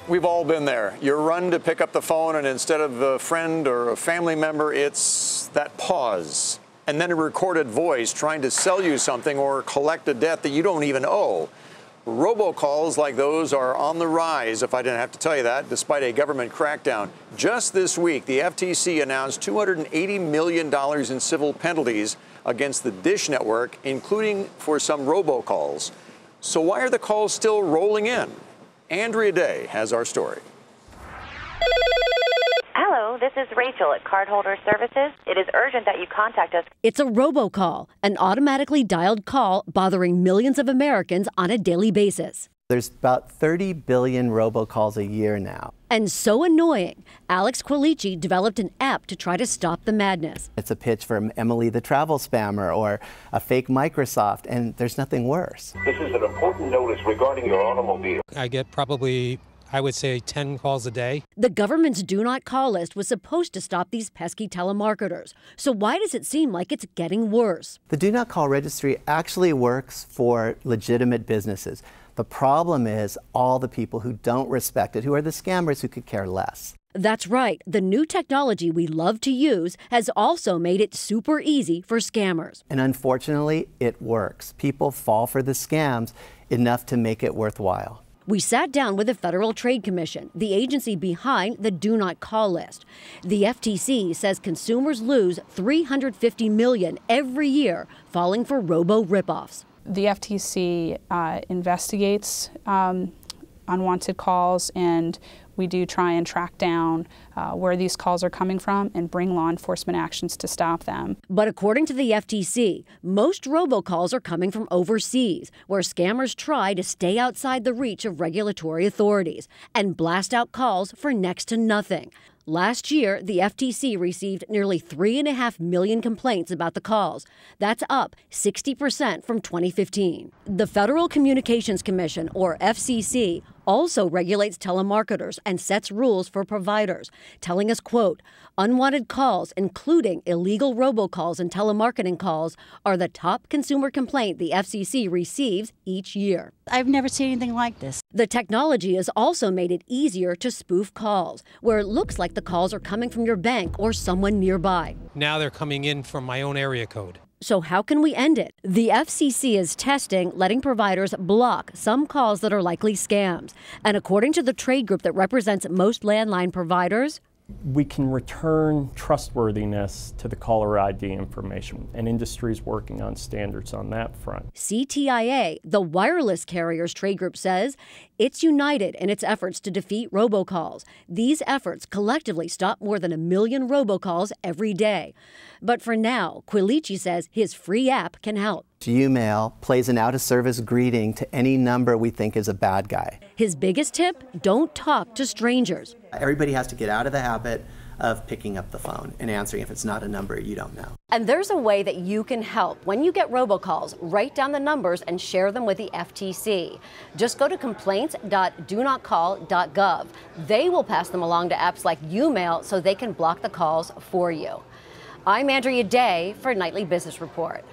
We've all been there. You run to pick up the phone, and instead of a friend or a family member, it's that pause. And then a recorded voice trying to sell you something or collect a debt that you don't even owe. Robocalls like those are on the rise, if I didn't have to tell you that, despite a government crackdown. Just this week, the FTC announced $280 million in civil penalties against the Dish Network, including for some robocalls. So why are the calls still rolling in? Andrea Day has our story. Hello, this is Rachel at Cardholder Services. It is urgent that you contact us. It's a robocall, an automatically dialed call bothering millions of Americans on a daily basis. There's about 30 billion robocalls a year now. And so annoying, Alex Quilici developed an app to try to stop the madness. It's a pitch from Emily the travel spammer or a fake Microsoft, and there's nothing worse. This is an important notice regarding your automobile. I get probably, I would say, 10 calls a day. The government's do not call list was supposed to stop these pesky telemarketers. So why does it seem like it's getting worse? The do not call registry actually works for legitimate businesses. The problem is all the people who don't respect it, who are the scammers who could care less. That's right. The new technology we love to use has also made it super easy for scammers. And unfortunately, it works. People fall for the scams enough to make it worthwhile. We sat down with the Federal Trade Commission, the agency behind the do not call list. The FTC says consumers lose $350 million every year falling for robo ripoffs. The FTC investigates unwanted calls, and we do try and track down where these calls are coming from and bring law enforcement actions to stop them. But according to the FTC, most robocalls are coming from overseas, where scammers try to stay outside the reach of regulatory authorities and blast out calls for next to nothing. Last year, the FTC received nearly 3.5 million complaints about the calls. That's up 60% from 2015. The Federal Communications Commission, or FCC, also regulates telemarketers and sets rules for providers, telling us, quote, unwanted calls, including illegal robocalls and telemarketing calls, are the top consumer complaint the FCC receives each year. I've never seen anything like this. The technology has also made it easier to spoof calls, where it looks like the calls are coming from your bank or someone nearby. Now they're coming in from my own area code. So how can we end it? The FCC is testing letting providers block some calls that are likely scams. And according to the trade group that represents most landline providers, we can return trustworthiness to the caller ID information, and industry is working on standards on that front. CTIA, the wireless carriers trade group, says it's united in its efforts to defeat robocalls. These efforts collectively stop more than 1 million robocalls every day. But for now, Quilici says his free app can help. Gmail plays an out-of-service greeting to any number we think is a bad guy. His biggest tip, don't talk to strangers. Everybody has to get out of the habit of picking up the phone and answering if it's not a number you don't know. And there's a way that you can help. When you get robocalls, write down the numbers and share them with the FTC. Just go to complaints.donotcall.gov. They will pass them along to apps like Umail so they can block the calls for you. I'm Andrea Day for Nightly Business Report.